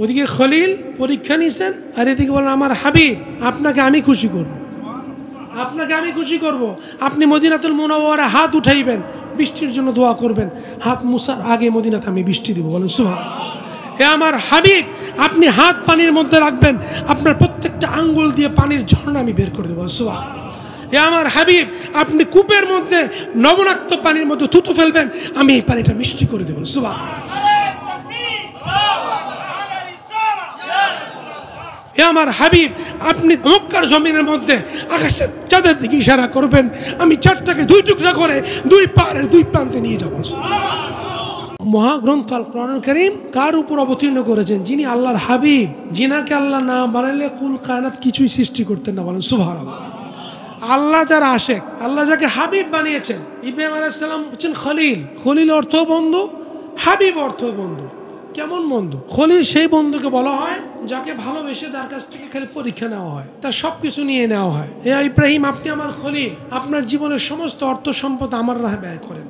ওদিকে খলিল পরীক্ষা নিয়েছেন, আর এদিকে বলেন আমার হাবিব আপনাকে আমি খুশি করব, আপনাকে আমি খুশি করব। আপনি মদিনাতুল মুনাওয়ারা হাত উঠাইবেন, বৃষ্টির জন্য দোয়া করবেন, হাত মুসার আগে মদিনাতে আমি বৃষ্টি দেবো, বলেন সুবহানাল্লাহ। এ আমার হাবিব আপনি হাত পানির মধ্যে রাখবেন, আপনার প্রত্যেকটা আঙ্গুল দিয়ে পানির ঝর্ণা আমি বের করে দেবো, সুবহানাল্লাহ। এ আমার হাবিব আপনি কূপের মধ্যে লবণাক্ত পানির মধ্যে থুতু ফেলবেন, আমি এই পানিটা মিষ্টি করে দেবো, সুবহানাল্লাহ। এ আমার হাবিব আপনি মক্কার জমিনের মধ্যে আকাশের চাঁদের দিকে ইশারা করবেন, আমি চাঁদটাকে দুই টুকরা করে দুই পাড়ের দুই প্রান্তে নিয়ে যাবো। মহাগ্রন্থ আল কোরআনুল কারীম কার উপর অবতীর্ণ করেছেন? যিনি আল্লাহর হাবিব, যিনাকে আল্লাহ না বানাইলে কুল কায়নাত কিছুই সৃষ্টি করতেন না, বলেন সুবহানাল্লাহ। আল্লাহ যারা আশেক, আল্লাহ যাকে হাবিব বানিয়েছেন, ইব্রাহিম আলাইহিস সালাম হচ্ছেন খলিল। খলিল অর্থ বন্ধু, হাবিব অর্থ বন্ধু। কেমন বন্ধু? খলিল সেই বন্ধুকে বলা হয় যাকে ভালোবেসে তার কাছ থেকে খালি পরীক্ষা নেওয়া হয়, তার সবকিছু নিয়ে নেওয়া হয়। হে ইব্রাহিম আপনি আমার খলিল, আপনার জীবনের সমস্ত অর্থ সম্পদ আমার রাহে ব্যয় করেন।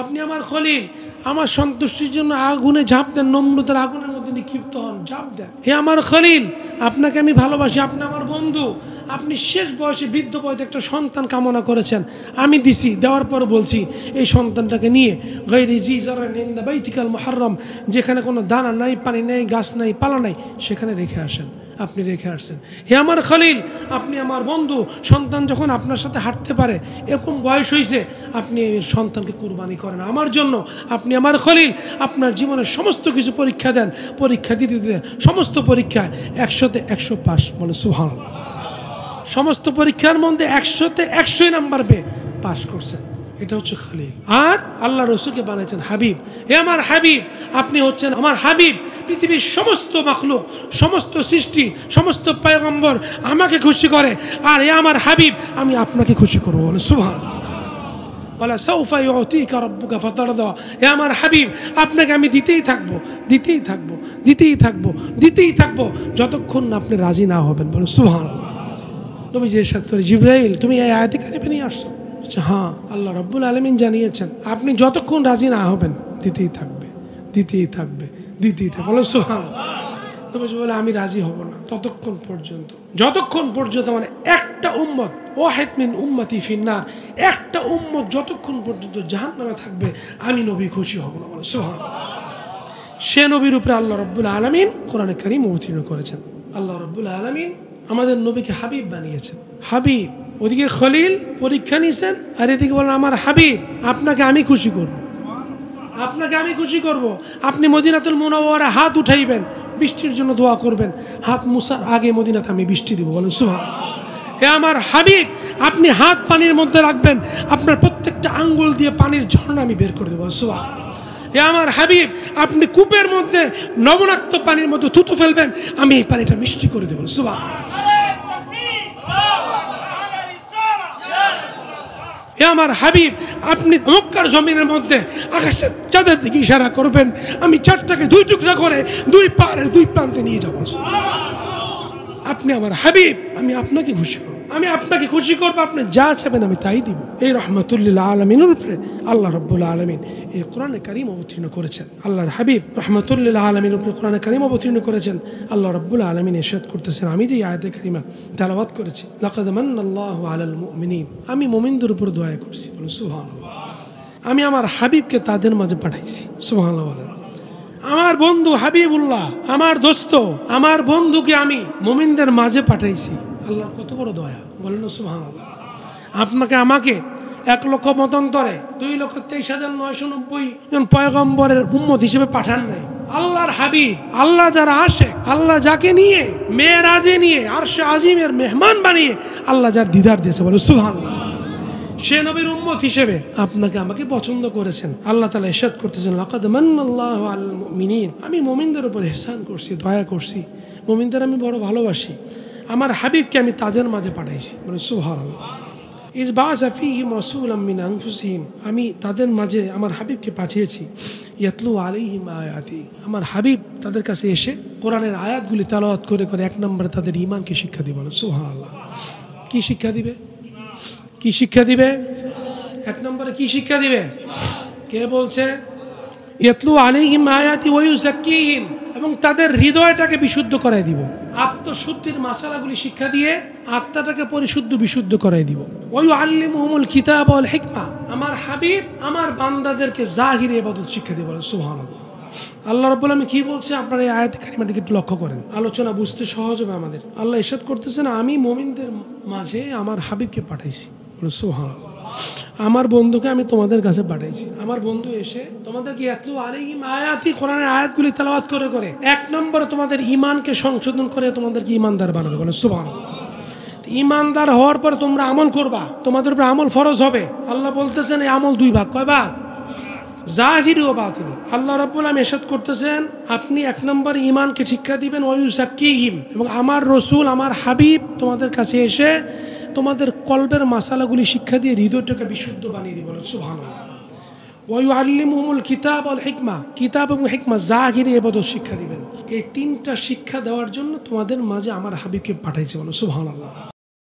আপনি আমার খলিল, আমার সন্তুষ্টির জন্য আগুনে ঝাঁপ দেন, নম্রতার আগুনের মধ্যে নিক্ষিপ্ত হন, ঝাঁপ দেন। হে আমার খলিল আপনাকে আমি ভালোবাসি, আপনি আমার বন্ধু। আপনি শেষ বয়সে বৃদ্ধ বয়সে একটা সন্তান কামনা করেছেন, আমি দিছি, দেওয়ার পর বলছি এই সন্তানটাকে নিয়ে গায়রি জি জাররিন ইনদা বাইতিকাল মুহাররম, যেখানে কোনো দানা নাই, পানি নেই, গাছ নাই, পালা নাই, সেখানে রেখে আসেন। আপনি রেখে আসছেন। হে আমার খলিল আপনি আমার বন্ধু। সন্তান যখন আপনার সাথে হাঁটতে পারে, এরকম বয়স হয়েছে, আপনি এই সন্তানকে কুরবানি করেন আমার জন্য। আপনি আমার খলিল, আপনার জীবনের সমস্ত কিছু পরীক্ষা দেন, পরীক্ষা দিতে দিতে সমস্ত পরীক্ষায় 100তে 100 পাস, বলে সুবহানাল্লাহ। সমস্ত পরীক্ষার মধ্যে 100তে 100 নাম্বার পেয়ে পাস করছেন, এটা হচ্ছে খলিল। আর আল্লাহ রসুলকে বানাইছেন হাবিব। হে আমার হাবিব আপনি হচ্ছেন আমার হাবিব। পৃথিবীর সমস্ত মাখলুক, সমস্ত সৃষ্টি, সমস্ত পয়গম্বর আমাকে খুশি করে, আর হে আমার হাবিব আমি আপনাকে খুশি করবো, বলে সুবহানাল্লাহ। ওয়ালা সাউফা ইউতিকা রাব্বুকা ফাতারদা। হে আমার হাবিব আপনাকে আমি দিতেই থাকবো, দিতেই থাকবো, দিতেই থাকবো, দিতেই থাকবো, যতক্ষণ না আপনি রাজি না হবেন, বলে সুবহানাল্লাহ। নবীজি ইরশাদ করে, জিবরাইল তুমি এই আয়াতে কারিমে নিয়ে আসছো? হ্যাঁ, আল্লাহ রাব্বুল আলামিন জানিয়েছেন আপনি যতক্ষণ রাজি না হবেন দিতেই থাকবে, দিতেই থাকবে, দিতেই থাকবে, বলে সুবহানাল্লাহ। নবীজি বলে আমি রাজি হব না ততক্ষণ পর্যন্ত, যতক্ষণ পর্যন্ত মানে একটা উম্মত, ওয়াহিদ মিন উম্মতি ফিন্নার, একটা উম্মত যতক্ষণ পর্যন্ত জাহান্নামে থাকবে আমি নবী খুশি হব না, বলে সুবহানাল্লাহ। সে নবীর উপরে আল্লাহ রাব্বুল আলামিন কোরআনে কারীম অবতীর্ণ করেছেন। আল্লাহ রাব্বুল আলামিন আমাদের নবীকে হাবিব বানিয়েছেন, হাবিব। ওদিকে খলিল পরীক্ষা নিয়েছেন, আর এদিকে বলেন আমার হাবিব আপনাকে আমি খুশি করব, আপনাকে আমি খুশি করব। আপনি মদিনাতুল মুনাওয়ারা হাত উঠাইবেন, বৃষ্টির জন্য দোয়া করবেন, হাত মুসার আগে মদিনাতে আমি বৃষ্টি দেবো, বলেন সুবহানাল্লাহ। এ আমার হাবিব আপনি হাত পানির মধ্যে রাখবেন, আপনার প্রত্যেকটা আঙ্গুল দিয়ে পানির ঝর্ণা আমি বের করে দেবো, সুবহানাল্লাহ। এ আমার হাবিব আপনি কূপের মধ্যে লবণাক্ত পানির মধ্যে থুতু ফেলবেন, আমি এই পানিটা মিষ্টি করে দেবো, সুবহানাল্লাহ। এ আমার হাবিব আপনি মক্কার জমিনের মধ্যে আকাশের চাঁদের দিকে ইশারা করবেন, আমি চাঁদটাকে দুই টুকরা করে দুই পাড়ের দুই প্রান্তে নিয়ে যাবো। আপনি আমার হাবিব, আমি আপনাকে খুশি করব, আমি আপনাকে খুশি করবো, আপনি যা চাইবেন আমি তাই দিব। এই রহমাতুল্লিল আলামিনের উপরে আল্লাহ রাব্বুল আলামিন এই কোরআনে কারীম অবতীর্ণ করেছেন। আল্লাহর হাবিব রহমাতুল্লিল আলামিনের উপরে কোরআনে কারীম অবতীর্ণ করেছেন। আল্লাহ রাব্বুল আলামিন ইরশাদ করতেছেন, আমি যে আয়াতে কারিমা তেলাওয়াত করেছি, লাকাদ মান্নাল্লাহু আলাল মুমিনিন, আমি মুমিনদের উপর দয়া করছি, বলুন সুবহানাল্লাহ। আমি আমার হাবিবকে তাদের মাঝে পাঠাইছি, সুবহানাল্লাহ বলেন। আমার বন্ধু হাবিবুল্লাহ, আমার দোস্ত, আমার বন্ধুকে আমি মুমিনদের মাঝে পাঠাইছি। আল্লাহর কত বড় দয়া, বলেন সুবহানাল্লাহ। আপনাকে আমাকে 1 লক্ষ মতান্তরে 2,23,990 জন পয়গম্বরের উম্মত হিসেবে পাঠান নাই। আল্লাহর হাবিব, আল্লাহ যারা আসে, আল্লাহ যাকে নিয়ে মেরাজে নিয়ে আরশে আজিমের মেহমান বানিয়ে আল্লাহ যার দিদার দিয়েছে, বলে সুবহানাল্লাহ, সে নবীর উম্মত হিসেবে আপনাকে আমাকে পছন্দ করেছেন। আল্লাহ তাআলা ইরশাদ করতেছেন, লাকাদ মান্নাল্লাহু আলাল মুমিনিন, আমি মুমিনদের উপর ইহসান করছি, দয়া করছি, মুমিনদের আমি বড় ভালোবাসি। আমার হাবিবকে আমি তাদের মাঝে পাঠাইছি, বলে সুবহানাল্লাহ। ইজ বাআসা ফীহিম রাসূলাম মিন আনফুসিহিম, আমি তাদের মাঝে আমার হাবিবকে পাঠিয়েছি। ইয়াতলু আলাইহিম আয়াতি, আমার হাবিব তাদের কাছে এসে কোরআনের আয়াতগুলি তেলাওয়াত করে করে 1 নম্বরে তাদের ঈমানকে শিক্ষা দিবে, বলে সুবহানাল্লাহ। কি শিক্ষা দিবে? কি শিক্ষা দিবে? 1 নম্বরে কি শিক্ষা দিবে? কে বলছে? ইয়াতলু আলাইহিম আয়াতি ওয়া ইউযাক্কিহিম, এবং তাদের হৃদয়টাকে বিশুদ্ধ করাই দিব। আত্মশুদ্ধির মাসালাগুলি শিক্ষা দিয়ে আত্মাটাকে বিশুদ্ধ করাই দিব। ওয়ায়ুআল্লিমুহুমুল কিতাব ওয়াল হিকমা, আমার হাবিব আমার বান্দাদেরকে জাহিরি ইবাদত শিক্ষা দিয়ে বলেন সুবহানাল্লাহ। আল্লাহ রাব্বুল আলামিন কি বলছে আপনারা এই আয়াত কারিমার দিকে একটু লক্ষ্য করেন, আলোচনা বুঝতে সহজ হবে আমাদের। আল্লাহ ইরশাদ করতেছেন আমি মুমিনদের মাঝে আমার হাবিবকে পাঠাইছি, সুবহানাল্লাহ। আমার বন্ধুকে আমি তোমাদের কাছে পাঠাইছি। আমার বন্ধু এসে তোমাদেরকে ইয়াতলু আলাইহিম আয়াতি, কোরআনের আয়াতগুলি তেলাওয়াত করে করে এক নম্বরে তোমাদের ঈমানকে সংশোধন করে তোমাদেরকে ঈমানদার বানাবে, বলে সুবহানাল্লাহ। ঈমানদার হওয়ার পর তোমরা আমল করবা, তোমাদের উপর আমল ফরজ হবে। আল্লাহ বলতেছেন এই আমল দুই ভাগ, কয় ভাগ? জাহিরি ও বাতিনি। আল্লাহ রাব্বুল আলামিন ইরশাদ করতেছেন আপনি এক নম্বর ঈমানকে শিক্ষা দিবেন, ওয়ায়ুযাক্কিহিম, এবং আমার রসুল আমার হাবিব তোমাদের কাছে এসে তোমাদের কলবের মাসালাগুলি শিক্ষা দিয়ে হৃদয়টাকে বিশুদ্ধ বানিয়ে দিবেন, সুবহানাল্লাহ। ওয়ায়ুআল্লিমুহুমুল কিতাব ওয়াল হিকমা, কিতাব এবং হিকমা জাহিরি ইবাদত শিক্ষা দিবেন। এই তিনটা শিক্ষা দেওয়ার জন্য তোমাদের মাঝে আমার হাবিবকে পাঠাইছে, বলো সুবহানাল্লাহ।